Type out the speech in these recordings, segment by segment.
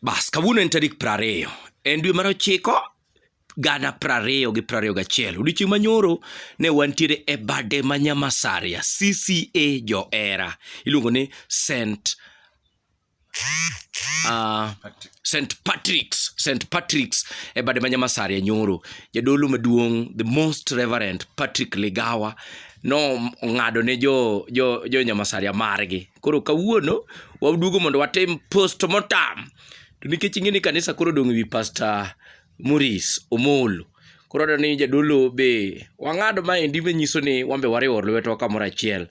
Bas, kawuono en tarik 20. En dwe mar 9, gana 2021. Odiochieng' manyoro ne wantiere e bade ma Nyamasaria, CCA Johera. Iluongo ni St. Patrick's e bade ma Nyamasaria nyoro. Jadolo maduong', the most reverend Patrick Ligawa, no ong'ado ne jo Nyamasaria margi. Koro kawuono waduogo mondo watim postmortem. To nikech ing'e ni kanisa koro dong' wi Pastor Maurice Omolo. Koro adwa ni jadolo be wang'ado maendi manyiso ni wambe wariwo lwetwa kamoro achiel.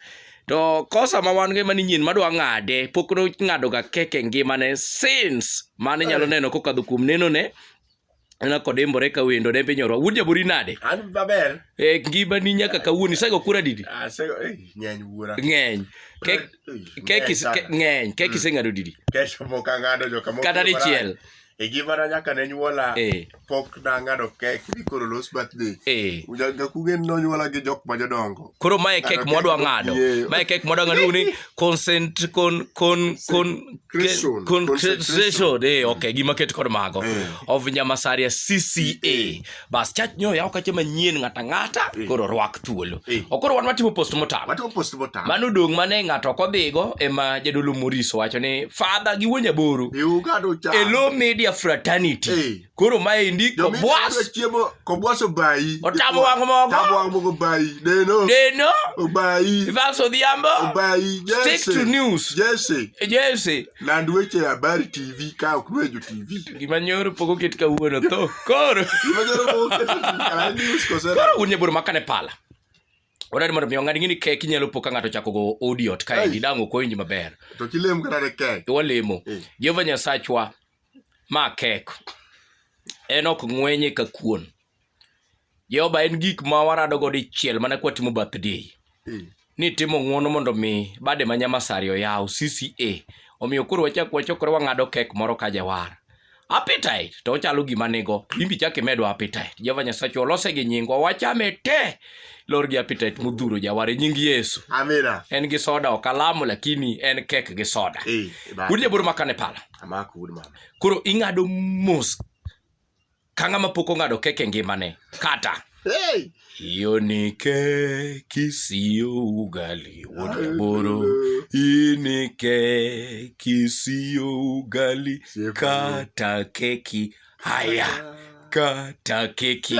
To kosa ma wan go ema ni nyien madwa ng'ade, pok no ng'ado ga keke ngimane since mane nyalo neno kokadho kuom neno ne ena kodembore ka wendo ne pinyorwa. Wuod jabori nade? An maber. Ngima ni nyaka kawuono isego kura didi? Ng'eny wuora. Ng'eny. Kek iseng'ado didi? Kech mok ang'ado joka moko. Kata dichiel. E gimana nyaka ne nyuola pok nang'ado kek ni koro los birthday. Ujaga kugen no nyuola gi jok ma jodongo. Koro mae kek mwadwa ng'ado. Mae kek mwadwa ng'ado ni concentration. Okay, gima ket kod mago. Of Nyamasaria CCA. Bas chach nyo yaw kache manyien ng'ata koro rwak thuolo. Okoro wan watimo postmortem. Mano dong' mane ng'ato kodhigo ema jadolo Maurice wacho ni Father gi wuon jaboro. Elo media fraternity. Koro maendi kobwas obai. Otamo wang' mogo. Tamo wang' mogo obai. Deno. Obai. Ivalso dhiambo. Obai. Stick to news. Jesse. Land weche habari TV ka ok nwejo TV. Gima nyoro pogo ket kawuono to. Koro. Gima nyoro pogo ket news kosera. Koro wuon jaboro makane pala. Wadari mondo miyo ng'ani ng'ini kek inyalo po ka ng'ato chako go audiot ka endi dang'o koinji maber. To kilem kata ne kek. Walemo. Jehova Nyasachwa ma kek. En ok ng'wenye ka kuon. Jehova en gik ma warado go dichiel mana kwa timo birthday. Ni timo ng'wono mondo mi bade ma Nyamasaria yaw CCA. Omiyo koro wachokore wang'ado kek moro ka jawar. Appetite to chalo gima nigo. Imbi chake medo appetite. Jehova Nyasachwa olose gi nyingwa wachame te. Lor gi appetite mudhuro jawar nying Yesu. Amina. En gi soda okalamo lakini en kek gi soda. Wuod jaboro makane pala. Amako wuod mama. Koro ing'ado mos ka ng'ama pok ong'ado keke ngimane. Kata iyo ni keki siyo ugali. Wuod jaboro ini keki siyo ugali. Kata keki haya. Kata keki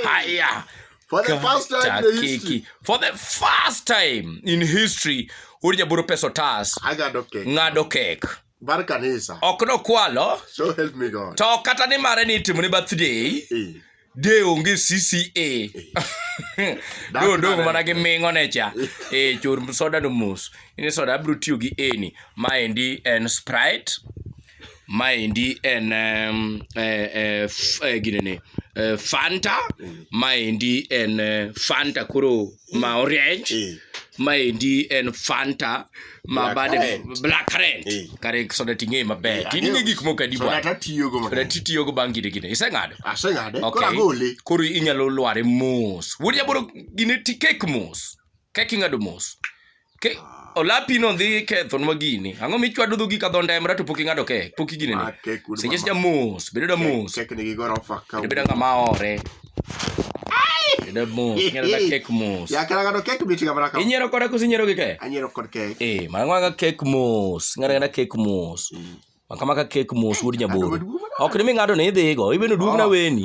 haya. For the first time in history. For the first time in history, wuod jaboro peso tas. Ng'ado kek. Bar kanisa. Ok no kwalo. So help me God. To kata ni mare ni timo ni birthday. De onge CCA. Do mana gi mingo ne cha. Chur soda no mus. Ini soda abro tiyo gi eni. Maendi en Sprite. Maendi en ginene. Fanta. Maendi en Fanta kuro ma orange. Maendi en Fanta ma bade black red. Kare soda ting'e maber. Tining'e gik moko adi bwana. Soda tiyogo maber. Soda tiyogo bang' gine. Iseng'ado? Aseng'ade. Koro agole. Koro inyalo lware mos. Wuod jaboro gine ti kek mos. Kek ing'ado mos. Olapi no dhi ketho nwa gini. Ang'o michwado dhogi ka dho ndemra to pok ing'ado kek. Pok igine ni. Seche sija mos. Bedo da mos. Kek nigi gorofa ka. Bedo ng'ama ore. Bedo mos. Nyalo da kek mos. Ya kara ng'ado kek biti kamera ka. Inyiero koda kosi nyiero gi kek? Anyiero kod kek. Mana ng'aga kek mos. Ng'ada kek mos. Makama kek mos wuod jaboro. Ok ni mi ng'ado ni idhigo. Ibeno duog na weni.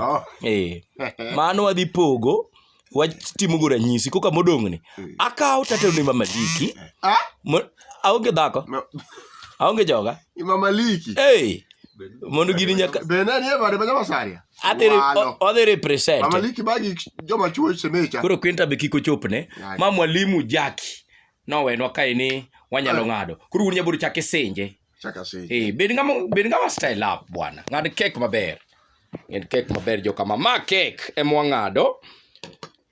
Mano wadhi pogo. Watimo go ranyisi koka modong' ni. Akaw tatero ni Mama Liki. Aonge dhako. Aonge joga. Mama Liki. Mondo gini nyaka. Bena ni bade Nyamasaria. Adhi represent. Mama Liki bagi joma chuo semecha. Koro kwenta be kiko chopne. Ma mwalimu Jackie. No wenwa kae ni wanyalo ng'ado. Koro wuod jaboro chake senje. Chaka senje. Bed ng'ama style up bwana. Ng'ad kek maber. Ng'ad kek maber joka mama kek emwa ng'ado.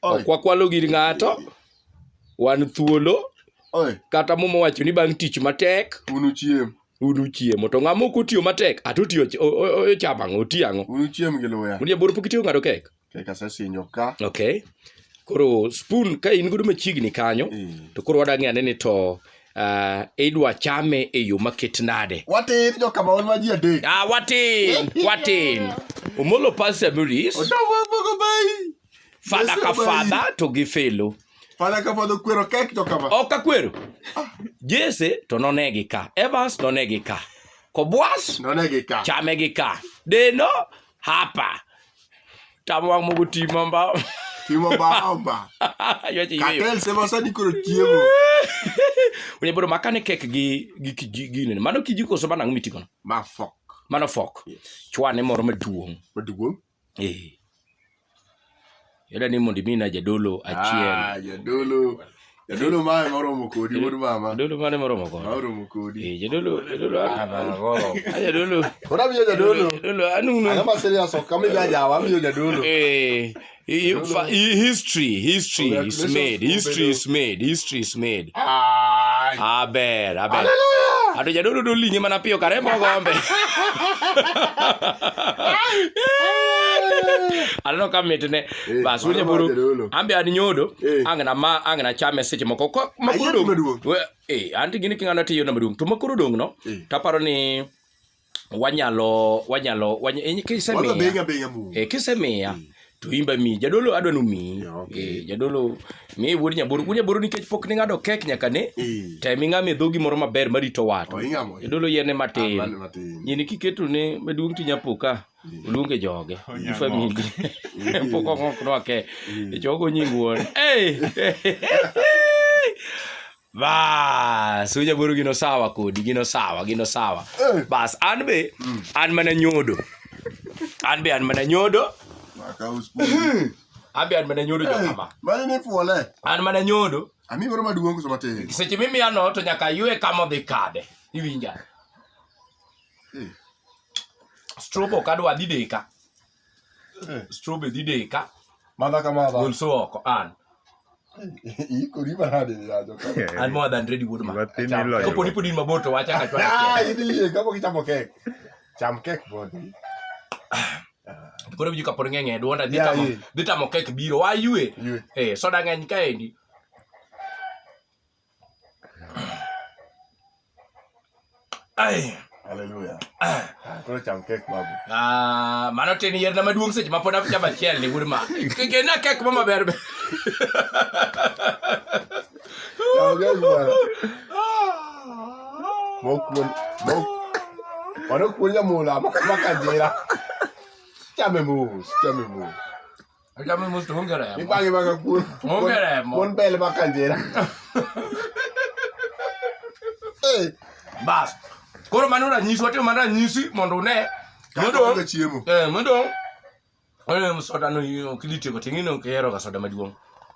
Ok wakwalo gir ng'ato. Wan thuolo. Kata momo wacho ni bang' tich matek. Unu chiemo. To ng'ama ok otiyo matek. Atotiyo chabang'o. Otiang'o. Unu chiemo gi luya. Wuod jaboro pok itiyo ng'ado kek. Kek asesinyo ka. Okay. Koro spoon ka in godo machiegni kanyo. To koro wadang'e ane ni to idwa chame e yo maket nade. Watin joka maon ma ji adek. Watin. Omolo Pastor Maurice. Odogo bai. Fada ka fada to gi felo. Fada ka fada kwero kek joka ma. Oka kwero. Jesse to nonegi ka. Evans nonegi ka. Kobwas nonegi ka. Chamegi ka. Deno hapa. Tamwang mogo timamba. Timamba. Katel sema sani koro chiemo. Unyaboro makane kek gi nene. Mano kijiko so bana ngumiti kono. Mano fok. Yes. Chwane moro maduong'. Maduong'? Yada ni mondi mina jadolo achiel. Jadolo mae moromo kodi wuod mama. Jadolo mane moromo kodi? Moromo kodi. Jadolo. Jadolo. Ora miyo jadolo. Jadolo anuno. Angama serious kami gajawa miyo jadolo. History is made. Aber. Hallelujah. Ado jadolo do linge mana piyo karemo gombe. Alano kametne bas unya buru ambe ani nyodo angana chame seche moko makuru anti gini kingana tiyo na madung to makuru dong no taparo ni wanyalo kisemia to imba mi jadolo adwanu mi jadolo mi wuod nyaburu nikech pok ni ngado kek nyaka ne temi ngame dhogi moro maber marito wato jadolo yene matin nyini kiketo ne maduong' tinyapoka uluonge joge gi family poko ngokno ke jogo nyinguon bas unya buru gino sawa kodi gino sawa bas an mana nyodo jokama mane ne fuole an mana nyodo ami moro maduong' so matin seche mimi ano to nyaka yue kama dhi kade iwinja strobo kadwa dhi deka strobe dhi deka madha gol so oko an ikori barade ya jokama an more than ready wood ma kopo ni podin mabor to wacha ka chwana idhi kapo kichamo kek cham kek bodi koro biju kapor ngenge duonda dhi tamo kek biro wa yue soda ngeny kaendi haleluya koro cham kek babu mano tin yerna maduong' seche ma pod achamo achiel ni wuod ma kena kek ma maber Mano kuon nyamula makanjira chame mus to onge remo ibange maka kuon bel makanjira bas koro mano ranyisi watimo mana ranyisi mondo une modong' soda no kiditieko ting'ino kihero ga soda maduong'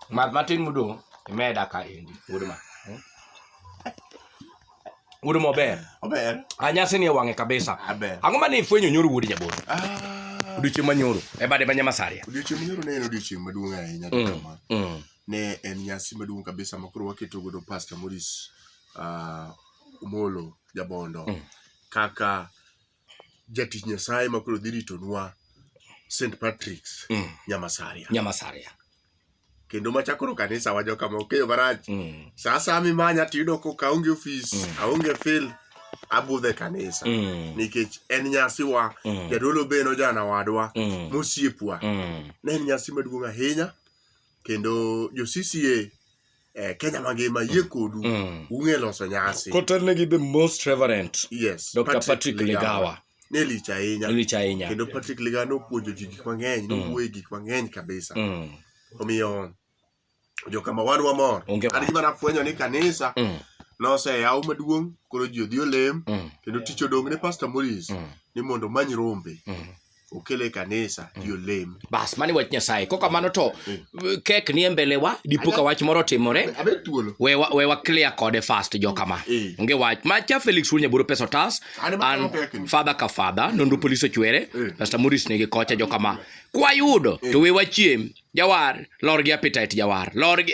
math matin modong' imeda ka endi wuod maber anyasi ni e wang'e kabisa ang'o mane ifwenyo nyoro wuod jaboro odiochieng' manyoro e bade ma Nyamasaria odiochieng' manyoro ne en odiochieng' maduong' ahinya ne en nyasi maduong' kabisa makoro waketo godo Pastor Maurice Omolo Jabondo kaka jatich Nyasaye makoro dhi ritonwa St. Patrick's Nyamasaria kendo machakoro kanisa wa joka mokeyo marach sasa mimanya tiyudo ko kaonge ofis aonge fil abudhe kanisa nikech en nyasi wa jadolo beno jana wadwa mosiepwa ne en nyasi maduong' ahinya kendo jo CCA Kenya mangima yie kodu ung'e loso nyasi kotelnegi the most reverend Dr. Patrick Legawa ne lich ahinya kendo Patrick Legawa nopuonjo ji gik mang'eny nowuoyo gik mang'eny kabisa omiyo jokama wan wamor an gima nafwenyo ni kanisa noseyaw maduong' koro ji odhi olem kendo tich odong' ne Pastor Maurice ni mondo many rombe okele kanisa ji olem bas mani wach Nyasaye koka mano to kek ni embelewa dipoka wach moro timore wewa clear kode fast jokama onge wach macha Felix Wunya buro peso tas an father ka father nondu police chwere Pastor Maurice nigi kocha jokama kwa yudo to wewa chiem jawar lor gi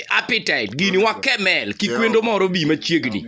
appetite gini wa kemel kikwendo moro bi machiegni